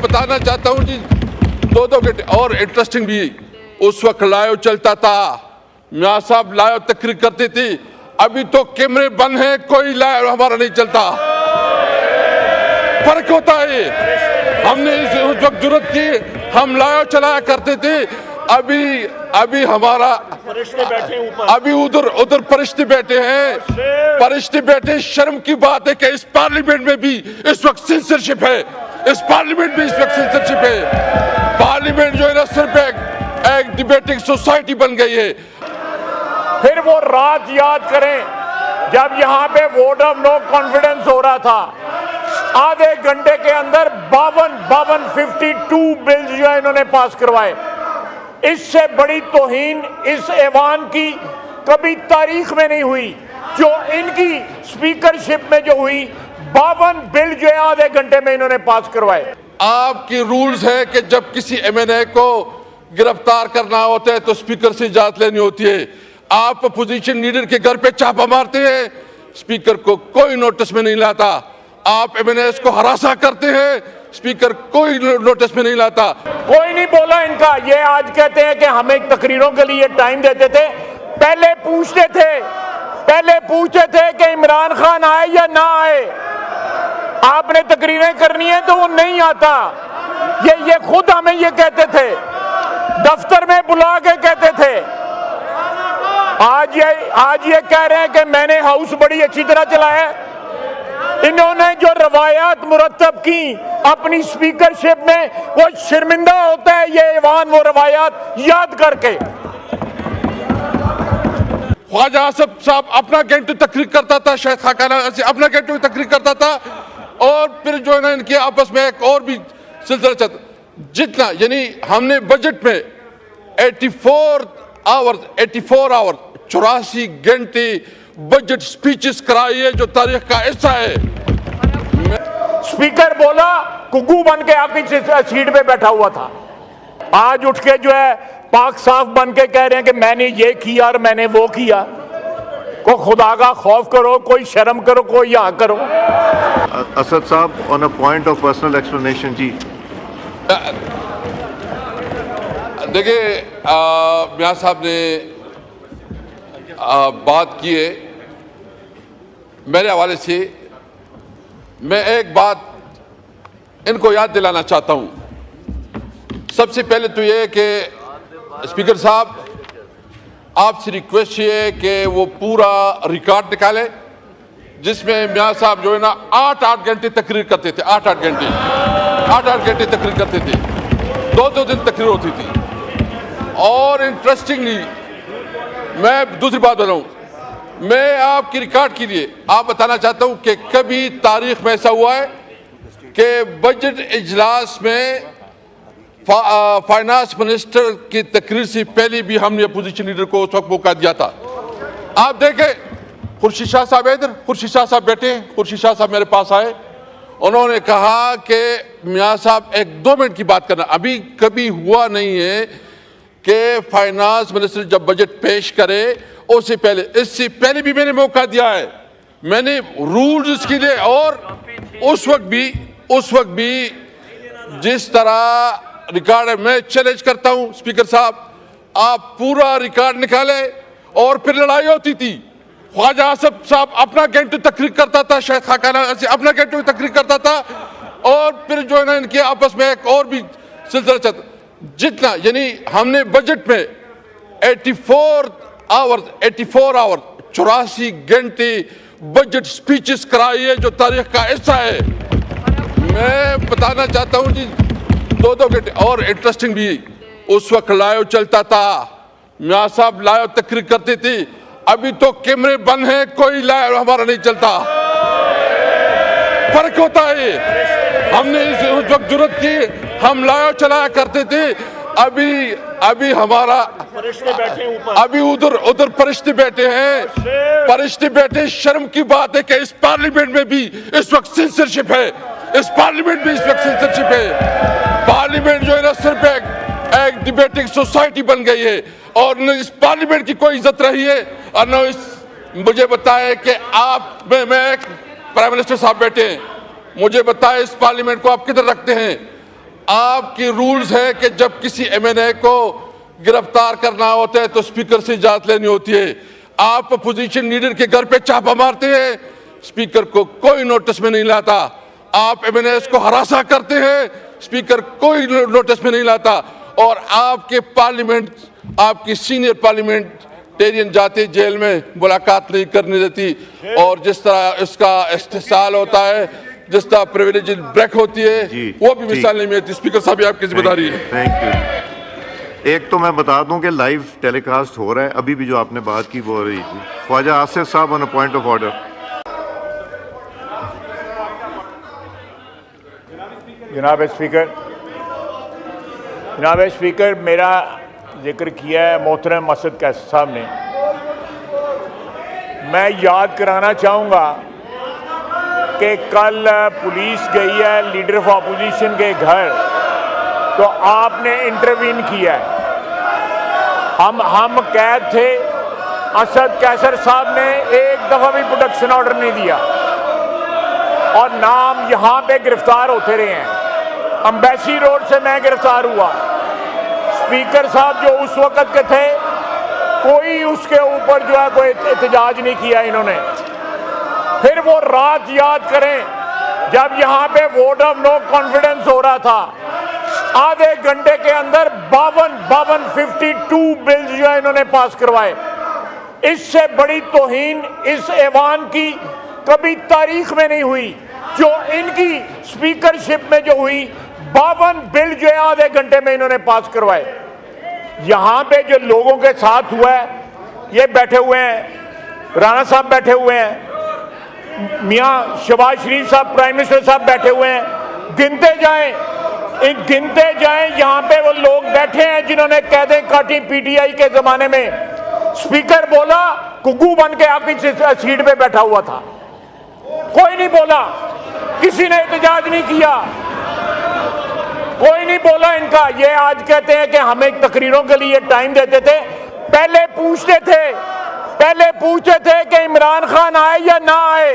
बताना चाहता हूं जी, 2-2 घंटे और इंटरेस्टिंग भी उस वक्त लाइव चलता था, मियां साहब लाइव तकरीर करते थे। अभी तो कैमरे बंद हैं, कोई लाइव हमारा नहीं चलता। फर्क होता है। हमने उस वक्त जरूरत की, हम लाइव चलाया करते थे। अभी हमारा फरिश्ते बैठे ऊपर, अभी उधर फरिश्ते बैठे हैं। फरिश्ते बैठे, शर्म की बात है कि इस पार्लियामेंट में भी इस वक्त सेंसरशिप है। इस पार्लियामेंट में इस वक्त सेंसरशिप है। पार्लियामेंट जो है ना, सिर्फ एक डिबेटिंग सोसाइटी बन गई है। फिर वो रात याद करें जब यहाँ पे वोट ऑफ नो कॉन्फिडेंस हो रहा था। आधे घंटे के अंदर 52 बिल्स जो है इन्होंने पास करवाए। इससे बड़ी तौहीन इस ऐवान की कभी तारीख में नहीं हुई जो इनकी स्पीकरशिप में जो हुई। 52 बिल जो है आधे घंटे में इन्होंने पास करवाए। आपकी रूल्स है कि जब किसी एमएनए को गिरफ्तार करना होता है तो स्पीकर से इजाजत लेनी होती है। आप अपोजिशन लीडर के घर पे छापा मारते हैं, स्पीकर को कोई नोटिस में नहीं लाता। आप एमएनएस को हरासा करते हैं, स्पीकर कोई नोटिस में नहीं लाता। कोई नहीं बोला इनका। ये आज कहते हैं कि हमें तकरीरों के लिए टाइम देते थे। पहले पूछते थे कि इमरान खान आए या ना आए। आपने तकरीरें करनी है तो वो नहीं आता। ये खुद हमें ये कहते थे, दफ्तर में बुला के कहते थे। आज ये कह रहे हैं कि मैंने हाउस बड़ी अच्छी तरह चलाया। इन्होंने जो रवायात मुरतब की अपनी स्पीकरशिप में, वो शर्मिंदा होता है ये ऐवान वो रवायात याद करके। ख्वाजा आसिफ साहब अपना घंटे तकरीर करता था, शायद खाकाना अपना घंटे तकरीर करता था, और फिर जो है ना इनके आपस में एक और भी सिलसिला चलता। जितना यानी हमने बजट में 84 आवर्स 84 घंटे बजट स्पीचेस कराई है जो तारीख का हिस्सा है। स्पीकर बोला, कुकू बन के आपकी सीट पे बैठा हुआ था। आज उठ के जो है पाक साफ बन के कह रहे हैं कि मैंने ये किया और मैंने वो किया। को खुदा का खौफ करो, कोई शर्म करो, कोई यहाँ करो। असद साहब, on a point of personal explanation जी। देखिए, मियां साहब ने बात की है मेरे हवाले से। मैं एक बात इनको याद दिलाना चाहता हूं। सबसे पहले तो ये कि स्पीकर साहब, आपसे रिक्वेस्ट ये है कि वो पूरा रिकॉर्ड निकाले जिसमें मियां साहब जो है ना 8-8 घंटे तकरीर करते थे। 8-8 घंटे तकरीर करते थे। 2-2 दिन तकरीर होती थी। और इंटरेस्टिंगली मैं दूसरी बात बताऊं, मैं आपकी रिकॉर्ड के लिए आप बताना चाहता हूं कि कभी तारीख में ऐसा हुआ है कि बजट इजलास में फाइनेंस मिनिस्टर की तकरीर से पहले भी हमने अपोजिशन लीडर को उस वक्त मौका दिया था। आप देखें, खुर्शीद शाह साहब इधर, खुर्शीद शाह साहब बैठे हैं। खुर्शीद शाह साहब मेरे पास आए, उन्होंने कहा कि मियां साहब 1-2 मिनट की बात करना। अभी कभी हुआ नहीं है कि फाइनेंस मिनिस्टर जब बजट पेश करे उससे पहले, इससे पहले भी मैंने मौका दिया है। मैंने रूल्स इसके लिए, और उस वक्त भी जिस तरह रिकॉर्ड है, मैं चैलेंज करता हूं स्पीकर साहब, आप पूरा रिकॉर्ड निकाले। और फिर लड़ाई होती थी। ख्वाजा आसिफ साहब अपना घंटे तकरीर करता था, शायद खाकाना अपना घंटे तकरीर करता था, और फिर जो है ना इनके आपस में एक और भी सिलसिला चलता। जितना यानी हमने बजट में 84 आवर्स 84 घंटे बजट स्पीचेस कराई है जो तारीख का हिस्सा है। मैं बताना चाहता हूं जी, 2-2 घंटे और इंटरेस्टिंग भी उस वक्त लाइव चलता था, मियां साहब लाइव तकरीर करते थे। अभी तो कैमरे बंद हैं, कोई लाइव हमारा नहीं चलता। फर्क होता है। हमने उस वक्त जरूरत की, हम लाइव चलाया करते थे। अभी हमारा फरिश्ते बैठे ऊपर, अभी उधर फरिश्ते बैठे हैं। फरिश्ते बैठे, शर्म की बात है कि इस पार्लियामेंट में भी इस वक्त सेंसरशिप है। इस पार्लियामेंट में इस वक्त सेंसरशिप है। पार्लियामेंट जो है ना, सिर्फ एक डिबेटिंग सोसाइटी बन गई है, और न इस पार्लियामेंट की कोई इज्जत रही है, और न मुझे बताए कि मैं प्राइम मिनिस्टर साहब बैठे हैं, मुझे बताए इस पार्लियामेंट को आप किधर रखते हैं। आपकी रूल्स है कि जब किसी एमएनए को गिरफ्तार करना होता है तो स्पीकर से इजाजत लेनी होती है। आप अपोजिशन लीडर के घर पे छापा मारते हैं, स्पीकर को कोई नोटिस में नहीं लाता। आप एमएनए को हरासा करते हैं, स्पीकर कोई नोटिस में नहीं लाता। और आपके पार्लियामेंट, आपकी सीनियर पार्लियामेंटेरियन जाते जेल में मुलाकात नहीं करने देती। और जिस तरह इसका इस्तेसाल होता है, जिस तरह प्रिविलेज ब्रेक होती है, वो भी मिसाल नहीं मिलती। स्पीकर साहब, ये आपकी जिम्मेदारी है। Thank you. एक तो मैं बता दूं कि लाइव टेलीकास्ट हो रहा है, अभी भी जो आपने बात की वो हो रही थी। ख्वाजा आसिफ साहब on a point of order. जनाब स्पीकर, मेरा जिक्र किया है मोहतरम मसद कैसर साहब ने। मैं याद कराना चाहूँगा कि कल पुलिस गई है लीडर ऑफ अपोजिशन के घर, तो आपने इंटरवीन किया है। हम कैद थे, असद कैसर साहब ने एक दफ़ा भी प्रोटेक्शन ऑर्डर नहीं दिया और नाम यहाँ पे गिरफ्तार होते रहे हैं। अम्बेसी रोड से मैं गिरफ्तार हुआ, स्पीकर साहब जो उस वक्त के थे, कोई उसके ऊपर जो है कोई एहतजाज नहीं किया इन्होंने। फिर वो रात याद करें जब यहाँ पे वोट ऑफ नो कॉन्फिडेंस हो रहा था, आधे घंटे के अंदर 52 बिल्स जो है इन्होंने पास करवाए। इससे बड़ी तौहीन इस ऐवान की कभी तारीख में नहीं हुई जो इनकी स्पीकरशिप में जो हुई। 52 बिल जो है आधे घंटे में इन्होंने पास करवाए। यहाँ पे जो लोगों के साथ हुआ है, ये बैठे हुए हैं, राणा साहब बैठे हुए हैं, मियाँ शहबाज शरीफ साहब प्राइम मिनिस्टर साहब बैठे हुए हैं, गिनते जाएं यहाँ पे वो लोग बैठे हैं जिन्होंने कैदें काटी पीटीआई के जमाने में। स्पीकर बोला, कुग्गू बन के आपकी सीट पे बैठा हुआ था, कोई नहीं बोला, किसी ने एहतजाज नहीं किया, कोई नहीं बोला इनका। ये आज कहते हैं कि हमें तकरीरों के लिए टाइम देते थे। पहले पूछते थे कि इमरान खान आए या ना आए।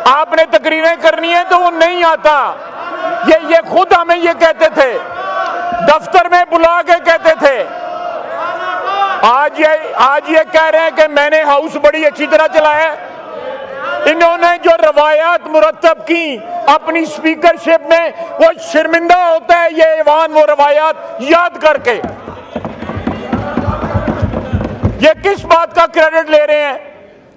आपने तकरीरें करनी है तो वो नहीं आता। ये खुद हमें ये कहते थे, दफ्तर में बुला के कहते थे। आज ये कह रहे हैं कि मैंने हाउस बड़ी अच्छी तरह चलाया। इन्होंने जो रवायात मुरतब की अपनी स्पीकरशिप में, वो शर्मिंदा होता है ये ऐवान वो रवायात याद करके। ये किस बात का क्रेडिट ले रहे हैं?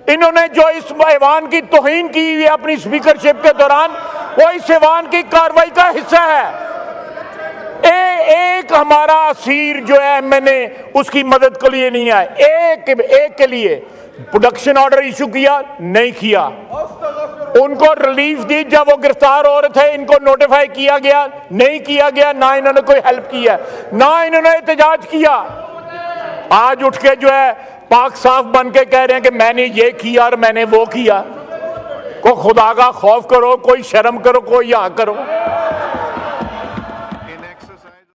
इन्होंने जो इस ऐवान की तौहीन की हुई अपनी स्पीकरशिप के दौरान, वो इस ऐवान की कार्रवाई का हिस्सा है। एक हमारा असीर जो है, मैंने उसकी मदद के लिए नहीं आए, एक के लिए प्रोडक्शन ऑर्डर इशू किया नहीं किया, उनको रिलीफ दी जब वो गिरफ्तार हो रहे थे, इनको नोटिफाई किया गया नहीं किया गया, ना इन्होंने कोई हेल्प किया, ना इन्होंने एहतजाज किया। आज उठ के जो है पाक साफ बन के कह रहे हैं कि मैंने ये किया और मैंने वो किया। को खुदा का खौफ करो, कोई शर्म करो, कोई यहाँ करो।